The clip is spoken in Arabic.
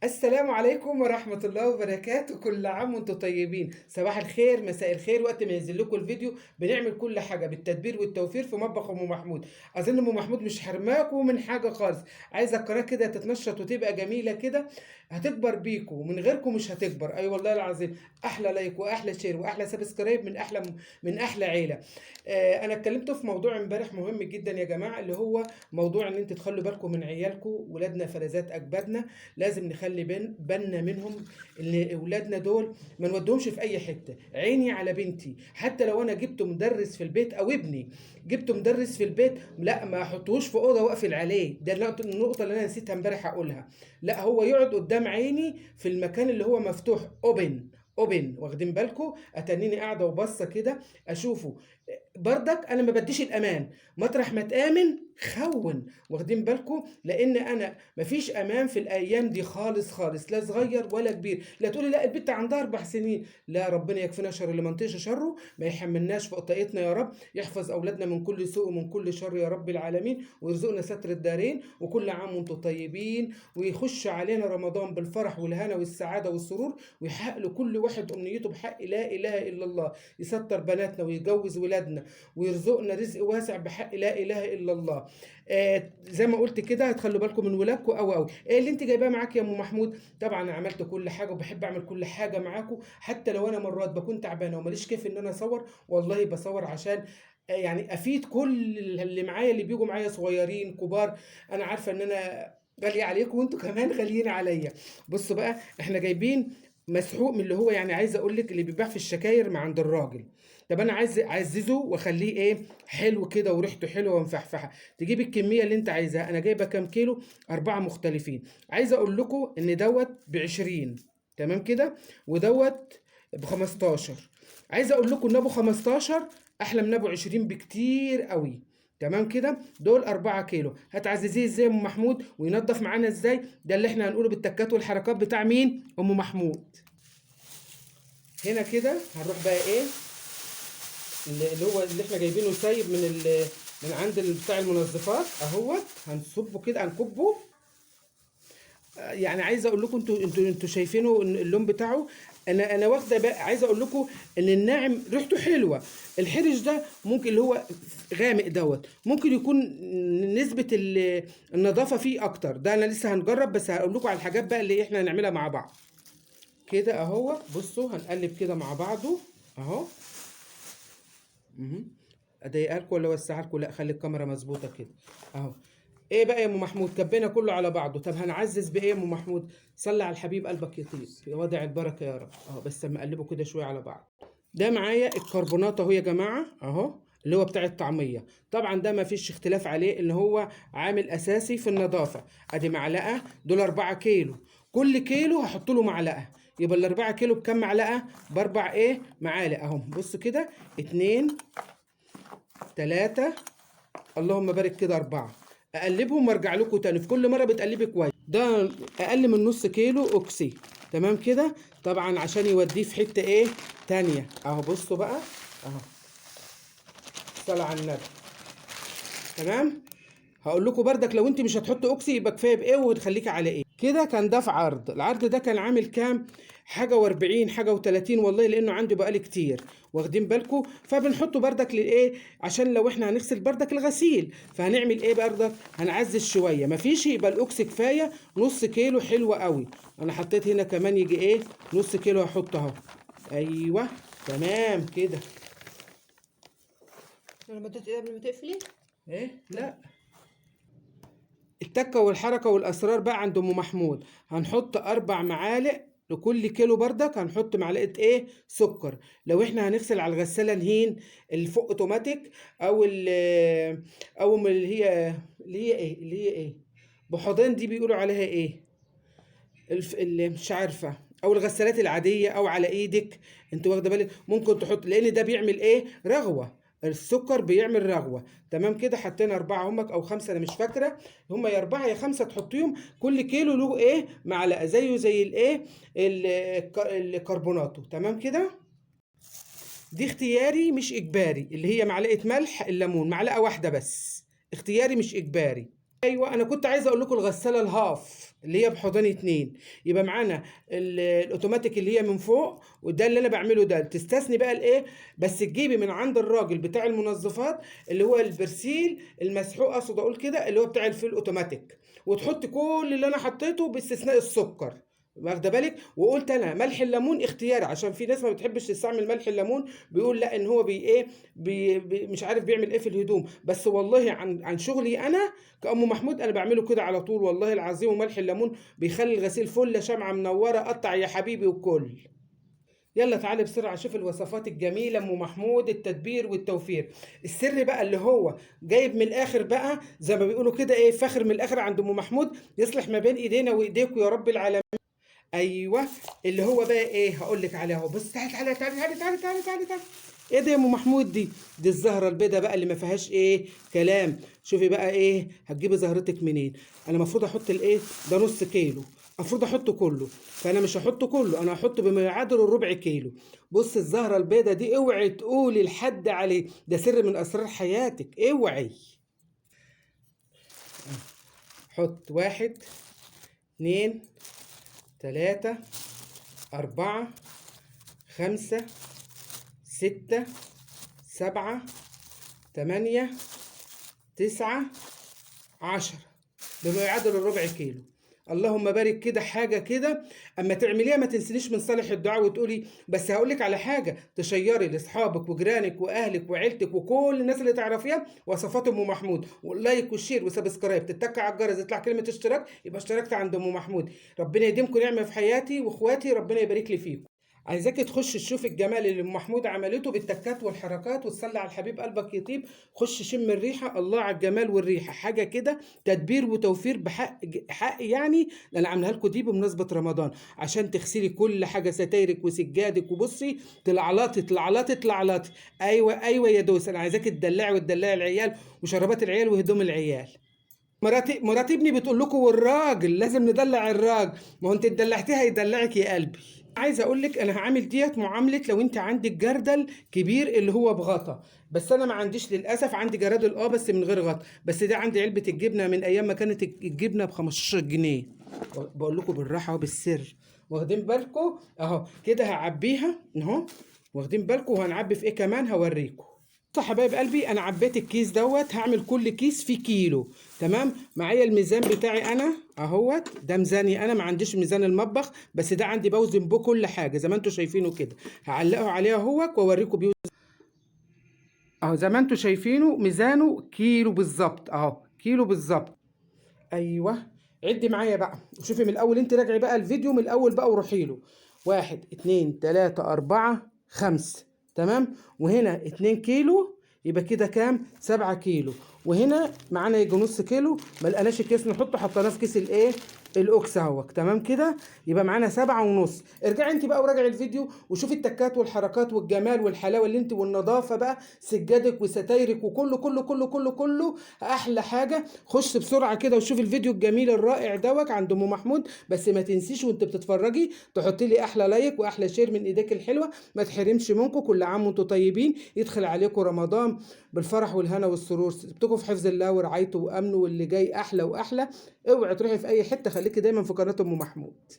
السلام عليكم ورحمة الله وبركاته. كل عام وانتم طيبين. صباح الخير، مساء الخير، وقت ما ينزل لكم الفيديو بنعمل كل حاجة بالتدبير والتوفير في مطبخ ام محمود. اظن ام محمود مش حرماكم من حاجة خالص. عايزة القناة كده تتنشط وتبقى جميلة كده، هتكبر بيكم ومن غيركم مش هتكبر. اي والله العظيم، احلى لايك واحلى شير واحلى سبسكرايب من احلى عيلة. انا اتكلمت في موضوع امبارح مهم جدا يا جماعة، اللي هو موضوع ان انت تخلوا بالكم من عيالكم. ولادنا فلذات اجبادنا، لازم نخلي بالنا منهم. اللي اولادنا دول ما نودهمش في اي حته. عيني على بنتي، حتى لو انا جبت مدرس في البيت او ابني جبت مدرس في البيت، لا ما احطوش في اوضه واقفل عليه. ده النقطه اللي انا نسيتها امبارح اقولها. لا، هو يقعد قدام عيني في المكان اللي هو مفتوح، اوبن اوبن. واخدين بالكم؟ اتنيني قاعده وبصه كده اشوفه. بردك انا ما بديش الامان. مطرح ما تامن خون. واخدين بالكم؟ لان انا مفيش امان في الايام دي خالص خالص، لا صغير ولا كبير. لا تقولي لا البت عندها 4 سنين، لا، ربنا يكفينا شر اللي منطقش شره، ما يحملناش فوق طاقتنا يا رب. يحفظ اولادنا من كل سوء ومن كل شر يا رب العالمين، ويرزقنا ستر الدارين. وكل عام وانتم طيبين، ويخش علينا رمضان بالفرح والهنا والسعاده والسرور، ويحقق لكل واحد امنيته بحق لا اله الا الله. يستر بناتنا ويجوز ولادنا ويرزقنا رزق واسع بحق لا اله الا الله. زي ما قلت كده، هتخلوا بالكم من ولادكم قوي. ايه اللي انت جايباه معاك يا ام محمود؟ طبعا انا عملت كل حاجه وبحب اعمل كل حاجه معاكم، حتى لو انا مرات بكون تعبانه وماليش كيف ان انا اصور. والله بصور عشان يعني افيد كل اللي معايا، اللي بيجوا معايا صغيرين كبار. انا عارفه ان انا غاليه عليكم وانتوا كمان غاليين عليا. بصوا بقى، احنا جايبين مسحوق من اللي هو، يعني عايز اقول لك، اللي بيباع في الشكاير مع عند الراجل. طب انا عايز اعززه واخليه ايه، حلو كده وريحته حلوه ومفحفحه. تجيب الكميه اللي انت عايزها. انا جايبه كام كيلو؟ 4 مختلفين. عايز اقول لكم ان دوت ب20، تمام كده، ودوت ب15. عايز اقول لكم ان ابو 15 احلى من ابو 20 بكتير قوي. تمام كده. دول 4 كيلو. هتعززيه ازاي يا ام محمود؟ وينضف معانا ازاي؟ ده اللي احنا هنقوله بالتكات والحركات بتاع مين؟ ام محمود. هنا كده هنروح بقى ايه، اللي احنا جايبينه سايب من عند بتاع المنظفات اهوت. هنصبه كده، هنكبه. يعني عايز اقول لكم، انتوا شايفينه اللون بتاعه. انا واخده بقى، عايز اقول لكم ان الناعم ريحته حلوه. الحرش ده ممكن اللي هو غامق دوت ممكن يكون نسبه النظافه فيه اكتر. ده انا لسه هنجرب، بس هقول لكم على الحاجات بقى اللي احنا هنعملها مع بعض. كده اهو، بصوا هنقلب كده مع بعضه اهو. اضايقها لكم ولا اوسعها لكم؟ لا، خلي الكاميرا مظبوطه كده اهو. ايه بقى يا ام محمود؟ كبينا كله على بعضه. طب هنعزز بايه يا ام محمود؟ صلي على الحبيب قلبك يطيب، يا وضع البركه يا رب اهو. بس اما اقلبه كده شويه على بعض. ده معايا الكربونات اهو يا جماعه اهو، اللي هو بتاع الطعميه. طبعا ده ما فيش اختلاف عليه ان هو عامل اساسي في النظافه. ادي معلقه، دول 4 كيلو. كل كيلو هحط له معلقه. يبقى ال4 كيلو بكام معلقه؟ ب4 ايه معالق اهو. بص كده، 2 3، اللهم بارك كده 4. اقلبهم وارجع لكم تاني. في كل مره بتقلبي كويس. ده اقل من نص كيلو اوكسي، تمام كده. طبعا عشان يوديه في حته ايه تانية اهو. بصوا بقى اهو، صلاه على النبي. تمام. هقول لكم بردك، لو انت مش هتحط اوكسي يبقى كفايه بايه وتخليكي على ايه كده. كان ده في عرض. العرض ده كان عامل كام؟ حاجه و40 حاجه و30 والله، لانه عندي بقالي كتير. واخدين بالكم؟ فبنحطه بردك للايه، عشان لو احنا هنغسل بردك الغسيل. فهنعمل ايه بردك؟ هنعزز شويه. مفيش يبقى الاوكسي كفايه. نص كيلو حلو قوي. انا حطيت هنا كمان يجي ايه، نص كيلو هحطه اهو. ايوه، تمام كده. انا مديت ايه قبل ما تقفلي؟ ايه لا، التكة والحركة والأسرار بقى عند أم محمود. هنحط 4 معالق لكل كيلو بردك. هنحط معلقة إيه سكر. لو إحنا هنغسل على الغسالة نهين اللي فوق أوتوماتيك، أو من اللي هي إيه بحضان دي، بيقولوا عليها إيه، اللي مش عارفة، أو الغسالات العادية، أو على إيدك. أنت واخدة بالك؟ ممكن تحط، لأن ده بيعمل إيه رغوة. السكر بيعمل رغوة. تمام كده. حطينا 4 همك أو 5، أنا مش فاكرة. هما يا 4 يا 5 تحطيهم. كل كيلو له إيه معلقة، زيه زي الإيه الكربوناتو. تمام كده. دي اختياري مش إجباري. اللي هي معلقة ملح، الليمون معلقة واحدة بس، اختياري مش إجباري. ايوه انا كنت عايزه اقول لكم الغساله الهاف اللي هي بحضان اتنين. يبقى معانا الاوتوماتيك اللي هي من فوق، وده اللي انا بعمله ده. تستثني بقى الايه، بس تجيبي من عند الراجل بتاع المنظفات اللي هو البرسيل المسحوق، اقصد اقول كده، اللي هو بتاع الفيل اوتوماتيك، وتحط كل اللي انا حطيته باستثناء السكر. واخده بالك؟ وقلت انا ملح الليمون اختياري، عشان في ناس ما بتحبش تستعمل ملح الليمون، بيقول لا ان هو بي ايه مش عارف بيعمل ايه في الهدوم. بس والله عن شغلي انا كأم محمود انا بعمله كده على طول والله العظيم. وملح الليمون بيخلي الغسيل فله شمعة منورة، قطع يا حبيبي وكل. يلا تعالي بسرعة شوف الوصفات الجميلة ام محمود، التدبير والتوفير. السر بقى اللي هو جايب من الاخر بقى، زي ما بيقولوا كده ايه، فاخر من الاخر عند ام محمود، يصلح ما بين ايدينا وايديكم يا رب العالمين. ايوه، اللي هو بقى ايه، هقول لك عليه اهو. بص تعالي تعالي تعالي تعالي تعالي تعالي تعالي تعالي. ايه ده يا ام محمود؟ دي الزهره البيضه بقى اللي ما فيهاش ايه كلام. شوفي بقى ايه، هتجيبي زهرتك منين؟ انا المفروض احط الايه ده نص كيلو، المفروض احطه كله، فانا مش هحطه كله، انا هحطه بما يعادل الربع كيلو. بص الزهره البيضه دي اوعي تقولي لحد عليه، ده سر من اسرار حياتك، اوعي. حط واحد، اتنين، تلاتة، أربعة، خمسة، ستة، سبعة، تمانية، تسعة، 10، بما يعادل الربع كيلو. اللهم بارك كده، حاجة كده أما تعمليها ما تنسينيش من صالح الدعاء وتقولي. بس هقولك على حاجة، تشيري لأصحابك وجيرانك وأهلك وعيلتك وكل الناس اللي تعرفيها وصفات أم محمود، واللايك والشير وسبسكرايب، تتك على الجرس يطلع كلمة اشتراك، يبقى اشتركت عند أم محمود. ربنا يديمكم نعمة في حياتي وإخواتي، ربنا يبارك لي فيكم. عايزاك تخش تشوف الجمال اللي ام محمود عملته بالتكات والحركات، وتصلي على الحبيب قلبك يطيب. خش شم الريحه، الله على الجمال والريحه، حاجه كده تدبير وتوفير بحق حق يعني. انا عاملها لكم دي بمناسبه رمضان عشان تغسلي كل حاجه، ستايرك وسجادك، وبصي تلعلطي تلعلطي تلعلطي. ايوه ايوه يا دوس، انا عايزاك تدلعي وتدلعي العيال وشربات العيال وهدوم العيال. مرات ابني بتقول لكم والراجل لازم ندلع الراجل، ما هو انت اتدلعتيه هيدلعك يا قلبي. عايزه اقول لك انا هعمل ديت معامله لو انت عندك جردل كبير اللي هو بغطا، بس انا ما عنديش للاسف. عندي جرادل بس من غير غطا، بس ده عندي علبه الجبنه من ايام ما كانت الجبنه ب 15 جنيه. بقول لكم بالراحه وبالسر، واخدين بالكم؟ اهو كده هعبيها اهو، واخدين بالكم؟ وهنعبي في ايه كمان هوريكم. بصوا يا حبايب قلبي، انا عبيت الكيس دوت، هعمل كل كيس فيه كيلو. تمام؟ معايا الميزان بتاعي انا اهوت، ده ميزاني انا، ما عنديش ميزان المطبخ، بس ده عندي بوزن بيه كل حاجه زي ما انتم شايفينه كده. هعلقه عليه اهوت واوريكم بيه اهو، زي ما انتم شايفينه ميزانه كيلو بالظبط اهو، كيلو بالظبط. ايوه، عدي معايا بقى وشوفي من الاول، انت راجعي بقى الفيديو من الاول بقى وروحي له. واحد، اتنين، تلاتة، اربعة، خمسة. تمام؟ وهنا 2 كيلو، يبقى كده كام؟ 7 كيلو. وهنا معانا يجي نص كيلو، ما لقناش الكيس نحطه، حطيناه في كيس الايه الاوكس اهوت. تمام كده؟ يبقى معانا 7 ونص. ارجعي انت بقى وراجعي الفيديو وشوفي التكات والحركات والجمال والحلاوه اللي انت والنظافه بقى، سجادك وستايرك وكله كله كله كله كله احلى حاجه. خش بسرعه كده وشوف الفيديو الجميل الرائع دوت عند ام محمود. بس ما تنسيش وانت بتتفرجي تحطي لي احلى لايك واحلى شير من ايديك الحلوه، ما تحرمش منكم. كل عام وانتم طيبين، يدخل عليكم رمضان بالفرح والهنا والسرور. سبتكم في حفظ الله ورعايته وامنه، واللي جاي احلى واحلى. اوعي تروحي في اي حته، خليكي دايما في قناه ام محمود.